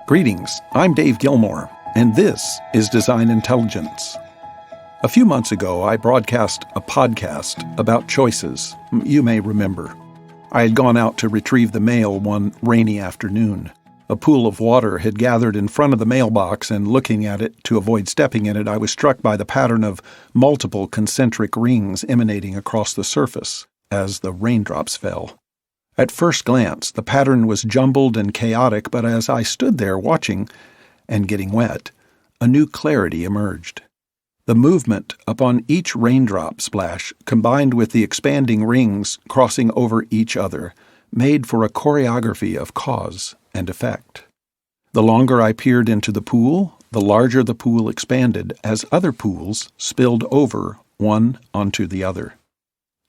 Greetings, I'm Dave Gilmore, and this is Design Intelligence. A few months ago, I broadcast a podcast about choices. You may remember. I had gone out to retrieve the mail one rainy afternoon. A pool of water had gathered in front of the mailbox, and looking at it to avoid stepping in it, I was struck by the pattern of multiple concentric rings emanating across the surface as the raindrops fell. At first glance, the pattern was jumbled and chaotic, but as I stood there watching and getting wet, a new clarity emerged. The movement upon each raindrop splash, combined with the expanding rings crossing over each other, made for a choreography of cause and effect. The longer I peered into the pool, the larger the pool expanded as other pools spilled over one onto the other.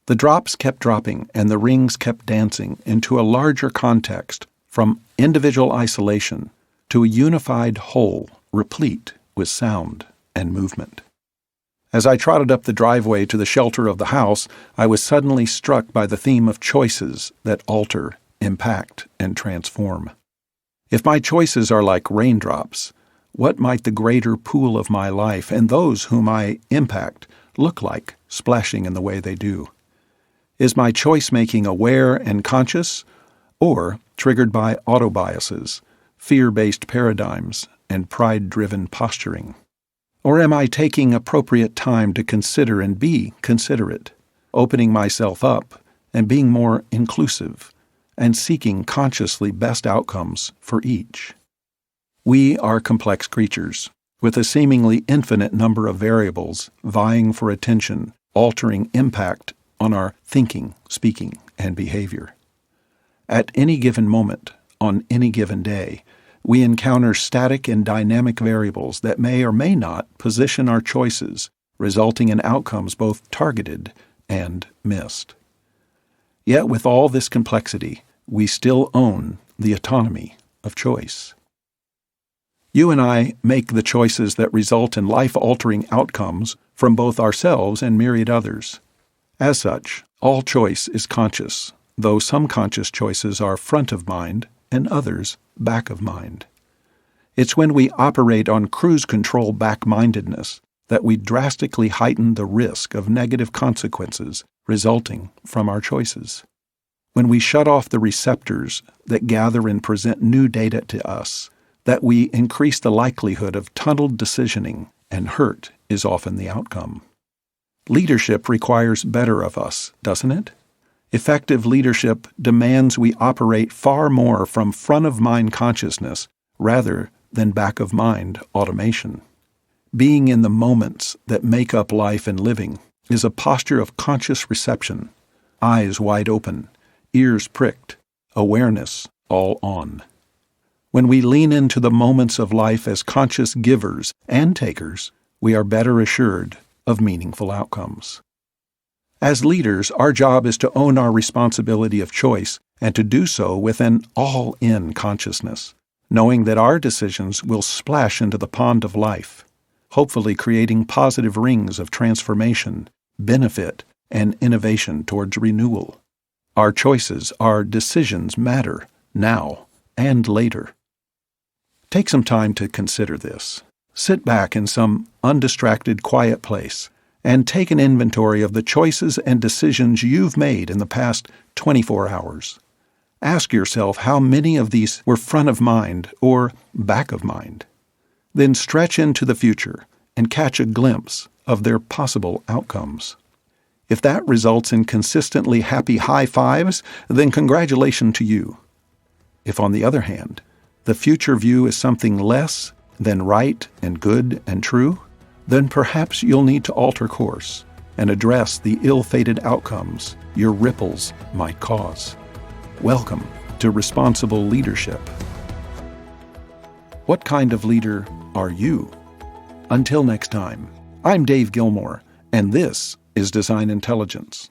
The drops kept dropping and the rings kept dancing into a larger context, from individual isolation to a unified whole replete with sound and movement. As I trotted up the driveway to the shelter of the house, I was suddenly struck by the theme of choices that alter, impact, and transform. If my choices are like raindrops, what might the greater pool of my life and those whom I impact look like splashing in the way they do? Is my choice-making aware and conscious, or triggered by autobiases, fear-based paradigms, and pride-driven posturing? Or am I taking appropriate time to consider and be considerate, opening myself up and being more inclusive, and seeking consciously best outcomes for each? We are complex creatures, with a seemingly infinite number of variables vying for attention, altering impact on our thinking, speaking, and behavior. At any given moment, on any given day, we encounter static and dynamic variables that may or may not position our choices, resulting in outcomes both targeted and missed. Yet with all this complexity, we still own the autonomy of choice. You and I make the choices that result in life-altering outcomes from both ourselves and myriad others. As such, all choice is conscious, though some conscious choices are front of mind and others back of mind. It's when we operate on cruise control back-mindedness that we drastically heighten the risk of negative consequences resulting from our choices. When we shut off the receptors that gather and present new data to us, that we increase the likelihood of tunneled decisioning, and hurt is often the outcome. Leadership requires better of us, doesn't it? Effective leadership demands we operate far more from front-of-mind consciousness rather than back-of-mind automation. Being in the moments that make up life and living is a posture of conscious reception, eyes wide open, ears pricked, awareness all on. When we lean into the moments of life as conscious givers and takers, we are better assured of meaningful outcomes. As leaders, our job is to own our responsibility of choice and to do so with an all-in consciousness, knowing that our decisions will splash into the pond of life, hopefully creating positive rings of transformation, benefit, and innovation towards renewal. Our choices, our decisions matter now and later. Take some time to consider this. Sit back in some undistracted, quiet place and take an inventory of the choices and decisions you've made in the past 24 hours. Ask yourself how many of these were front of mind or back of mind. Then stretch into the future and catch a glimpse of their possible outcomes. If that results in consistently happy high fives, then congratulations to you. If, on the other hand, the future view is something less than right and good and true, then perhaps you'll need to alter course and address the ill-fated outcomes your ripples might cause. Welcome to responsible leadership. What kind of leader are you? Until next time, I'm Dave Gilmore, and this is Design Intelligence.